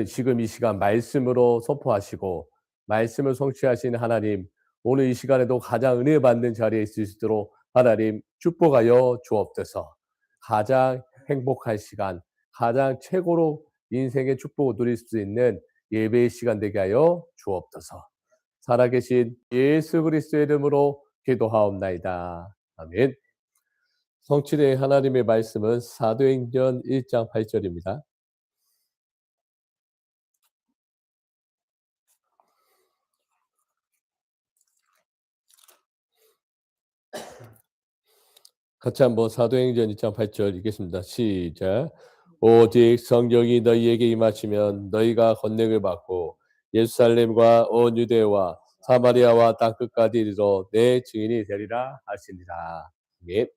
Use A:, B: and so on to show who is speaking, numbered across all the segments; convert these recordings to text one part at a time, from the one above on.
A: 지금 이 시간 말씀으로 선포하시고 말씀을 성취하신 하나님, 오늘 이 시간에도 가장 은혜 받는 자리에 있을 수 있도록 하나님 축복하여 주옵소서. 가장 행복한 시간, 가장 최고로 인생의 축복을 누릴 수 있는 예배의 시간 되게 하여 주옵소서. 살아계신 예수 그리스도의 이름으로 기도하옵나이다. 아멘. 성취된 하나님의 말씀은 사도행전 1장 8절입니다. 같이 한번 사도행전 2장 8절 읽겠습니다. 시작. 오직 성령이 너희에게 임하시면 너희가 권능을 받고 예루살렘과 온 유대와 사마리아와 땅 끝까지 이르러 내 증인이 되리라 하시니라. 예.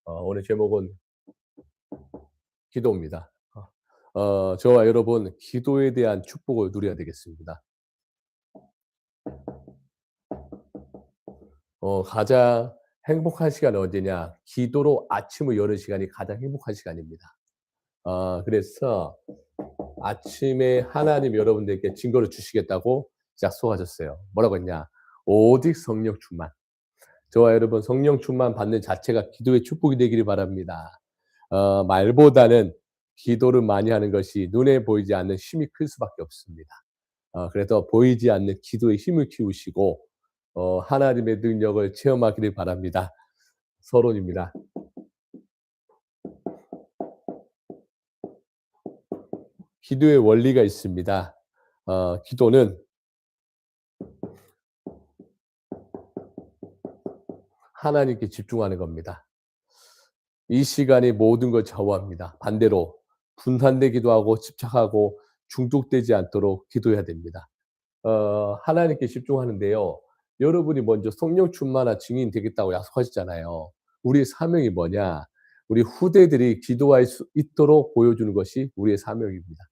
A: 오늘 제목은 기도입니다. 저와 여러분 기도에 대한 축복을 누려야 되겠습니다. 가장 행복한 시간은 언제냐? 기도로 아침을 여는 시간이 가장 행복한 시간입니다. 그래서 아침에 하나님 여러분들께 증거를 주시겠다고 약속하셨어요. 뭐라고 했냐? 오직 성령 충만. 저와 여러분 성령 충만 받는 자체가 기도의 축복이 되기를 바랍니다. 말보다는 기도를 많이 하는 것이 눈에 보이지 않는 힘이 클 수밖에 없습니다. 그래서 보이지 않는 기도의 힘을 키우시고 하나님의 능력을 체험하기를 바랍니다. 서론입니다. 기도의 원리가 있습니다. 기도는 하나님께 집중하는 겁니다. 이 시간이 모든 걸 좌우합니다. 반대로 분산되기도 하고 집착하고 중독되지 않도록 기도해야 됩니다. 하나님께 집중하는데요. 여러분이 먼저 성령 충만한 증인 되겠다고 약속하셨잖아요. 우리의 사명이 뭐냐? 우리 후대들이 기도할 수 있도록 보여주는 것이 우리의 사명입니다.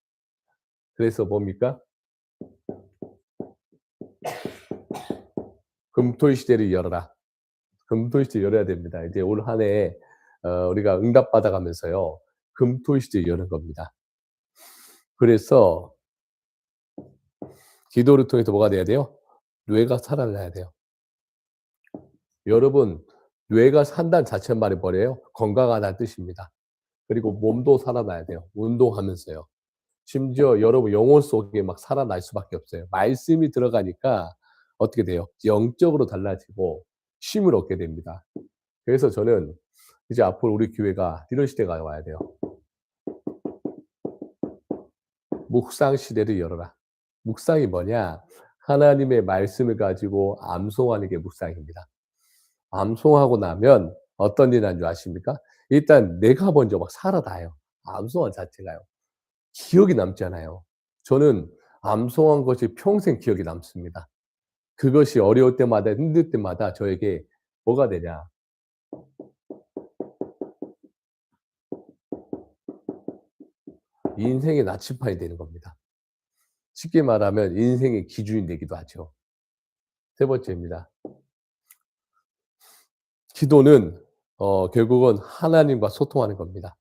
A: 그래서 뭡니까? 금토의 시대를 열어라. 금토의 시대 열어야 됩니다. 이제 올 한 해 우리가 응답받아 가면서요. 금토의 시대 여는 겁니다. 그래서 기도를 통해서 뭐가 돼야 돼요? 뇌가 살아나야 돼요. 여러분 뇌가 산다는 자체 말이 뭐래요? 건강하다는 뜻입니다. 그리고 몸도 살아나야 돼요. 운동하면서요. 심지어 여러분 영혼 속에 막 살아날 수밖에 없어요. 말씀이 들어가니까 어떻게 돼요? 영적으로 달라지고 힘을 얻게 됩니다. 그래서 저는 이제 앞으로 우리 교회가 이런 시대가 와야 돼요. 묵상 시대를 열어라. 묵상이 뭐냐? 하나님의 말씀을 가지고 암송하는 게 묵상입니다. 암송하고 나면 어떤 일이 나는 줄 아십니까? 일단 내가 먼저 막 살아나요. 암송한 자체가요. 기억이 남잖아요. 저는 암송한 것이 평생 기억에 남습니다. 그것이 어려울 때마다 힘들 때마다 저에게 뭐가 되냐? 인생의 나침판이 되는 겁니다. 쉽게 말하면 인생의 기준이 되기도 하죠. 세 번째입니다. 기도는 결국은 하나님과 소통하는 겁니다.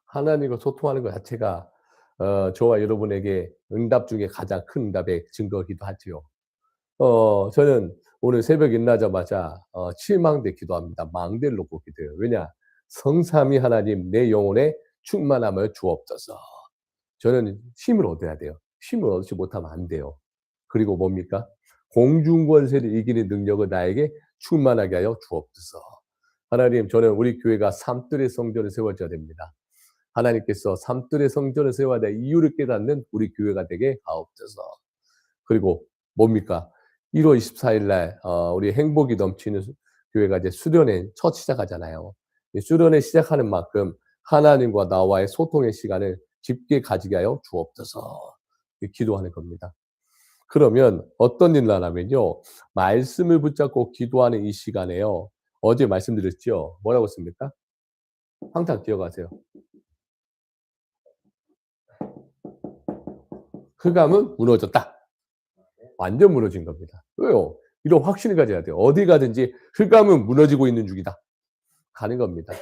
A: 하나님과 소통하는 것 자체가 저와 여러분에게 응답 중에 가장 큰 응답의 증거이기도 하지요. 저는 오늘 새벽 일어나자마자 칠망대 기도합니다. 망대를 놓고 기도해요. 왜냐? 성삼위 하나님 내 영혼에 충만함을 주옵소서. 저는 힘을 얻어야 돼요. 힘을 얻지 못하면 안 돼요. 그리고 뭡니까? 공중권세를 이기는 능력을 나에게 충만하게 하여 주옵소서. 하나님, 저는 우리 교회가 삼뜰의 성전을 세워져야 됩니다. 하나님께서 삼뜰의 성전을 세워야 될 이유를 깨닫는 우리 교회가 되게 하옵소서. 그리고 뭡니까? 1월 24일 날 우리 행복이 넘치는 교회가 이제 수련회 첫 시작하잖아요. 이 수련회 시작하는 만큼 하나님과 나와의 소통의 시간을 깊게 가지게 하여 주옵소서. 기도하는 겁니다. 그러면 어떤 일을 하냐면요. 말씀을 붙잡고 기도하는 이 시간에요. 어제 말씀드렸죠. 뭐라고 했습니까? 항상 기억하세요. 흑암은 무너졌다. 완전 무너진 겁니다. 왜요? 이런 확신을 가져야 돼요. 어디 가든지 흑암은 무너지고 있는 중이다. 가는 겁니다.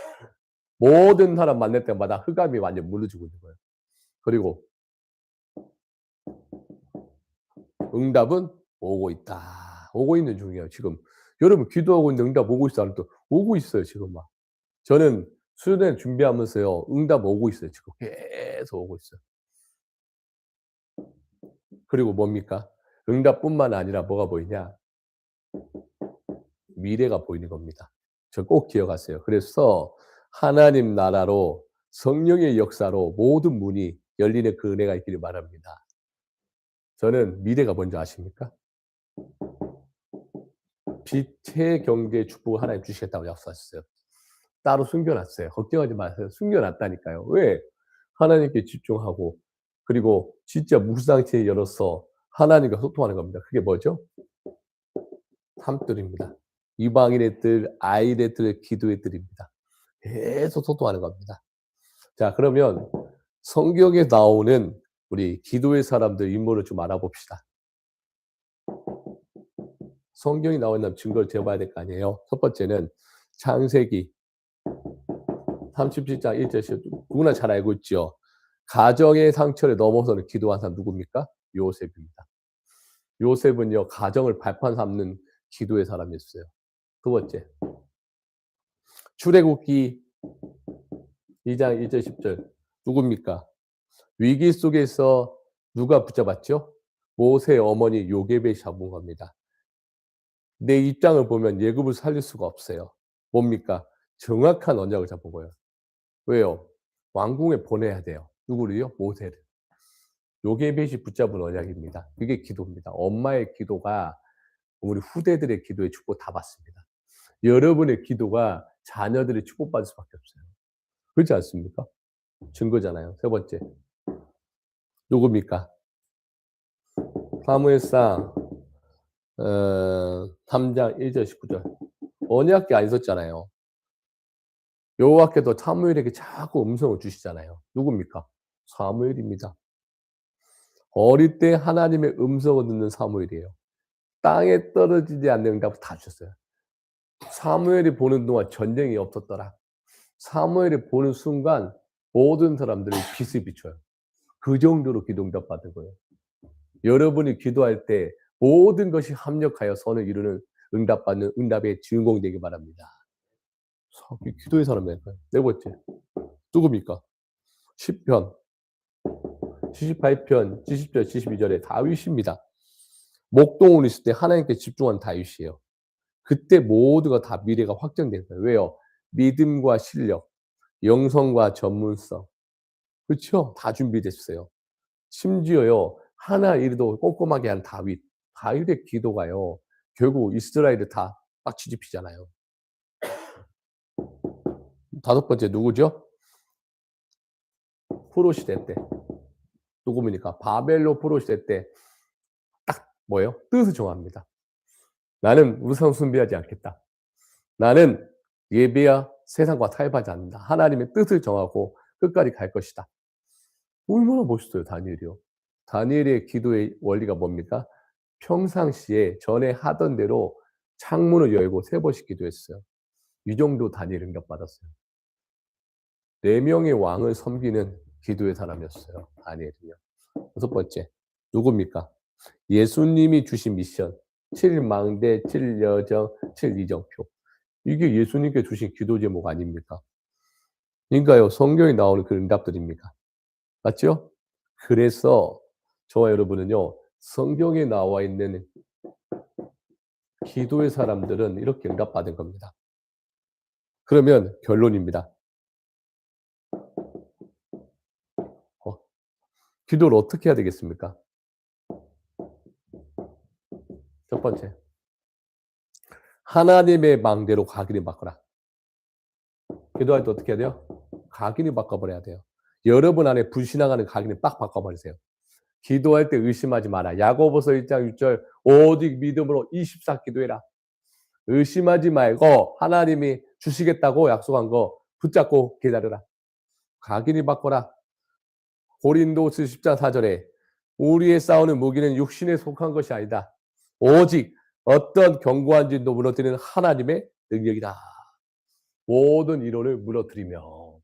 A: 모든 사람 만날 때마다 흑암이 완전 무너지고 있는 거예요. 그리고 응답은 오고 있다. 오고 있는 중이에요, 지금. 여러분 기도하고 있는데 응답 오고 있어 안 또 오고 있어요, 지금 막. 저는 수련 준비하면서요. 응답 오고 있어요, 지금. 계속 오고 있어요. 그리고 뭡니까? 응답뿐만 아니라 뭐가 보이냐? 미래가 보이는 겁니다. 저 꼭 기억하세요. 그래서 하나님 나라로 성령의 역사로 모든 문이 열리는 그 은혜가 있기를 바랍니다. 저는 미래가 뭔지 아십니까? 빛의 경제의 축복을 하나님 주시겠다고 약속하셨어요. 따로 숨겨 놨어요. 걱정하지 마세요. 숨겨 놨다니까요. 왜? 하나님께 집중하고 그리고 진짜 묵상체 열어서 하나님과 소통하는 겁니다. 그게 뭐죠? 삶들입니다. 이방인의 뜰, 아이의 뜰, 기도의 뜰입니다. 계속 소통하는 겁니다. 자, 그러면 성경에 나오는 우리 기도의 사람들 인물을 좀 알아봅시다. 성경이 나오는 증거를 재봐야 될 거 아니에요. 첫 번째는 창세기 37장 1절 누구나 잘 알고 있죠. 가정의 상처를 넘어서는 기도한 사람 누굽니까? 요셉입니다. 요셉은요 가정을 발판 삼는 기도의 사람이었어요. 두 번째 출애굽기 2장 1절 10절 누굽니까? 위기 속에서 누가 붙잡았죠? 모세의 어머니 요게벳이 잡은 겁니다. 내 입장을 보면 예굽을 살릴 수가 없어요. 뭡니까? 정확한 언약을 잡은 거예요. 왜요? 왕궁에 보내야 돼요. 누구를요? 모세를. 요게벳이 붙잡은 언약입니다. 그게 기도입니다. 엄마의 기도가 우리 후대들의 기도의 축복 다 받습니다. 여러분의 기도가 자녀들의 축복받을 수밖에 없어요. 그렇지 않습니까? 증거잖아요. 세 번째. 누굽니까? 사무엘상 3장 1절 19절. 언약궤 안 있었잖아요. 여호와께서 사무엘에게 자꾸 음성을 주시잖아요. 누굽니까? 사무엘입니다. 어릴 때 하나님의 음성을 듣는 사무엘이에요. 땅에 떨어지지 않는 응답을 다 주셨어요. 사무엘이 보는 동안 전쟁이 없었더라. 사무엘이 보는 순간 모든 사람들이 빛을 비춰요. 그 정도로 기도 응답 받은 거예요. 여러분이 기도할 때 모든 것이 합력하여 선을 이루는 응답받는 응답의 주인공이 되기 바랍니다. 기도의 사람이니까요. 네 번째. 누굽니까? 시편 78편 70절 72절에 다윗입니다. 목동을 있을 때 하나님께 집중한 다윗이에요. 그때 모두가 다 미래가 확정된 거예요. 왜요? 믿음과 실력, 영성과 전문성. 그렇죠? 다 준비됐어요. 심지어요. 하나 일도 꼼꼼하게 한 다윗. 다윗의 기도가요. 결국 이스라엘을 다 막 뒤집히잖아요. 다섯 번째 누구죠? 포로 시대 때. 누굽니까? 바벨론 포로 시대 때 딱 뭐예요? 뜻을 정합니다. 나는 우상 숭배하지 않겠다. 나는 예배와 세상과 타협하지 않는다. 하나님의 뜻을 정하고 끝까지 갈 것이다. 얼마나 멋있어요, 다니엘이요. 다니엘의 기도의 원리가 뭡니까? 평상시에 전에 하던 대로 창문을 열고 3번씩 기도했어요. 이 정도 다니엘 응답받았어요. 4명의 왕을 섬기는 기도의 사람이었어요, 다니엘은요. 여섯 번째, 누굽니까? 예수님이 주신 미션. 7망대, 7여정, 7이정표. 이게 예수님께 주신 기도 제목 아닙니까? 그러니까요, 성경에 나오는 그 응답들입니다. 맞죠? 그래서 저와 여러분은요, 성경에 나와 있는 기도의 사람들은 이렇게 응답받은 겁니다. 그러면 결론입니다. 기도를 어떻게 해야 되겠습니까? 첫 번째, 하나님의 망대로 각인을 바꿔라. 기도할 때 어떻게 해야 돼요? 각인을 바꿔버려야 돼요. 여러분 안에 불신앙하는 각인을 빡 바꿔버리세요. 기도할 때 의심하지 마라. 야고보서 1장 6절 오직 믿음으로 24 기도해라. 의심하지 말고 하나님이 주시겠다고 약속한 거 붙잡고 기다려라. 각인을 바꿔라. 고린도서 10장 4절에 우리의 싸우는 무기는 육신에 속한 것이 아니다. 오직 어떤 견고한 진도 무너뜨리는 하나님의 능력이다. 모든 이론을 무너뜨리며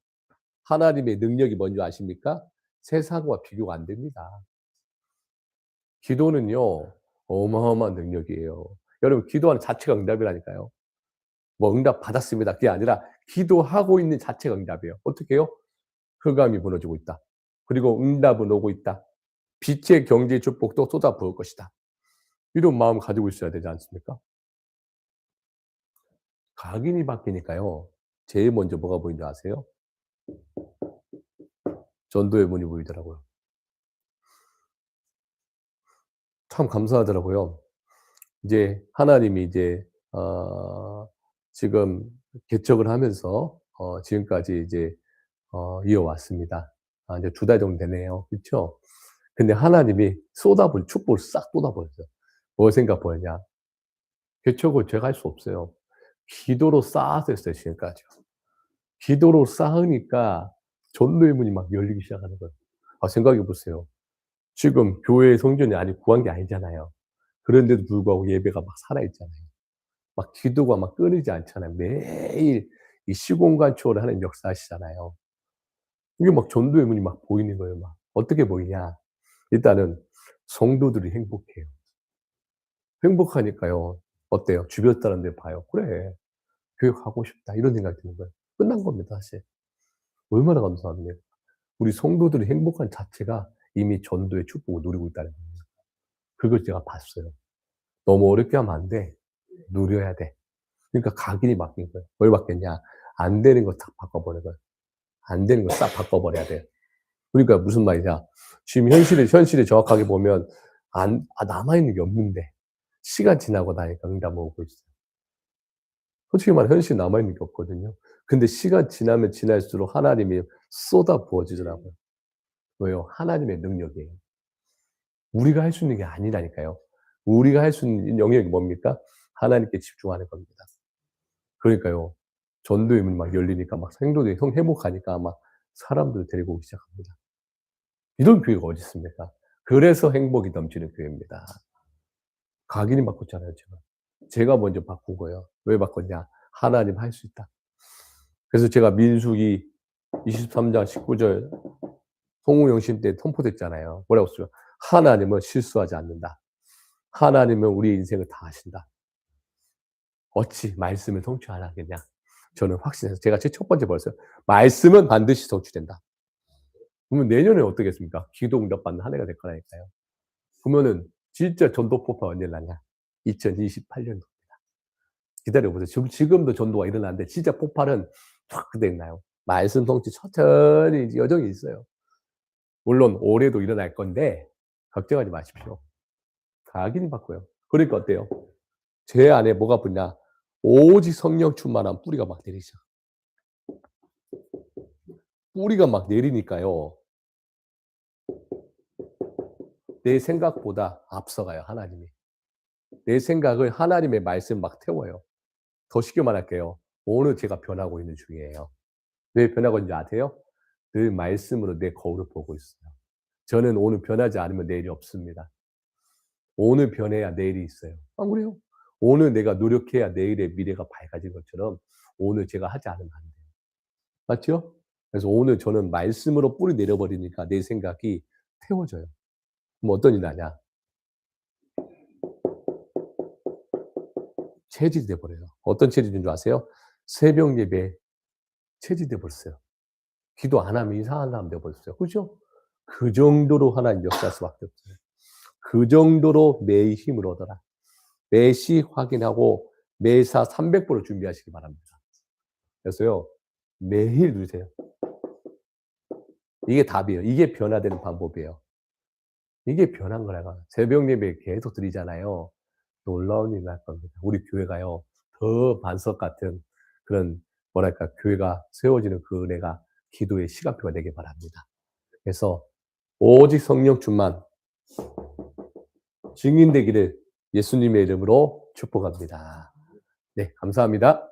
A: 하나님의 능력이 뭔지 아십니까? 세상과 비교가 안 됩니다. 기도는요, 어마어마한 능력이에요. 여러분, 기도하는 자체가 응답이라니까요. 뭐 응답 받았습니다. 그게 아니라 기도하고 있는 자체가 응답이에요. 어떻게 해요? 흑암이 무너지고 있다. 그리고 응답은 오고 있다. 빛의 경제 축복도 쏟아부을 것이다. 이런 마음 가지고 있어야 되지 않습니까? 각인이 바뀌니까요. 제일 먼저 뭐가 보이는 줄 아세요? 전도의 문이 보이더라고요. 참 감사하더라고요. 이제 하나님이 이제 지금 개척을 하면서 지금까지 이제 이어왔습니다. 이제 2달 정도 되네요. 그쵸? 근데 하나님이 쏟아부은 축복을 싹 쏟아버렸어요. 뭘 생각보였냐? 개척을 제가 할 수 없어요. 기도로 쌓았었어요, 지금까지요. 기도로 쌓으니까 전도의 문이 막 열리기 시작하는 거예요. 생각해 보세요. 지금 교회 성전이 아직 구한 게 아니잖아요. 그런데도 불구하고 예배가 막 살아있잖아요. 막 기도가 막 끊이지 않잖아요. 매일 이 시공간 초월을 하나님 역사하시잖아요. 이게 막 전도의 문이 막 보이는 거예요, 막. 어떻게 보이냐? 일단은 성도들이 행복해요. 행복하니까요. 어때요? 주변 사람들 봐요. '그래. 교회 가고 싶다.' 이런 생각이 드는 거예요. 끝난 겁니다, 사실. 얼마나 감사합니까? 우리 성도들이 행복한 자체가 이미 전도의 축복을 누리고 있다는 겁니다. 그걸 제가 봤어요. 너무 어렵게 하면 안 돼. 누려야 돼. 그러니까 각인이 바뀐 거예요. 뭘 바뀌었냐? 안 되는 거 싹 바꿔버린 거예요. 안 되는 거 싹 바꿔버려야 돼요. 그러니까 무슨 말이냐? 지금 현실을 정확하게 보면 남아있는 게 없는데 시간 지나고 나니까 응답 오고 있어요. 솔직히 말해 현실에 남아있는 게 없거든요. 근데 시간 지나면 지날수록 하나님이 쏟아 부어지더라고요. 왜요? 하나님의 능력이에요. 우리가 할 수 있는 게 아니라니까요. 우리가 할 수 있는 영역이 뭡니까? 하나님께 집중하는 겁니다. 그러니까요. 전도의 문이 막 열리니까 막 성도들이 행복하니까 막 사람들을 데리고 오기 시작합니다. 이런 교회가 어디 있습니까? 그래서 행복이 넘치는 교회입니다. 각인이 바꿨잖아요, 제가. 제가 먼저 바꾼 거예요. 왜 바꿨냐? 하나님 할 수 있다. 그래서 제가 민수기 23장 19절 송우영신 때 선포됐잖아요. 뭐라고 써요? 하나님은 실수하지 않는다. 하나님은 우리의 인생을 다 아신다. 어찌 말씀을 성취 안 하겠냐? 저는 확신해서 제가 제 첫 번째 벌었어요. 말씀은 반드시 성취된다. 그러면 내년에 어떻겠습니까? 기도 응답받는 한 해가 될 거라니까요. 그러면은 진짜 전도 폭발 언제 나냐? 2028년도. 기다려보세요. 지금도 전도가 일어나는데 진짜 폭발은 확 그때 나요. 말씀 성취 천천히 여정이 있어요. 물론 올해도 일어날 건데 걱정하지 마십시오. 각인이 바꿔요. 그러니까 어때요? 제 안에 뭐가 붙냐? 오직 성령 충만한 뿌리가 막 내리죠. 뿌리가 막 내리니까요. 내 생각보다 앞서가요, 하나님이. 내 생각을 하나님의 말씀 막 태워요. 더 쉽게 말할게요. 오늘 제가 변하고 있는 중이에요. 왜 변하고 있는지 아세요? 늘 말씀으로 내 거울을 보고 있어요. 저는 오늘 변하지 않으면 내일이 없습니다. 오늘 변해야 내일이 있어요. 안 그래요? 오늘 내가 노력해야 내일의 미래가 밝아진 것처럼 오늘 제가 하지 않으면 안 돼요. 맞죠? 그래서 오늘 저는 말씀으로 뿌리 내려버리니까 내 생각이 태워져요. 그럼 어떤 일이 나냐? 체질이 돼 버려요. 어떤 체질인 줄 아세요? 새벽 예배에 체질돼 버렸어요. 기도 안 하면 이상한 사람 돼 버렸어요. 그죠? 그 정도로 하나님 역사할 수밖에 없어요. 그 정도로 매일 힘을 얻어라. 매시 확인하고 매사 300% 준비하시기 바랍니다. 그래서요, 매일 누리세요. 이게 답이에요. 이게 변화되는 방법이에요. 이게 변한 거라고. 새벽 예배 계속 드리잖아요. 놀라운 일이 날 겁니다. 우리 교회가요, 더 반석 같은 그런 뭐랄까, 교회가 세워지는 그 은혜가 기도의 시간표가 되길 바랍니다. 그래서 오직 성령 충만 증인되기를 예수님의 이름으로 축복합니다. 네, 감사합니다.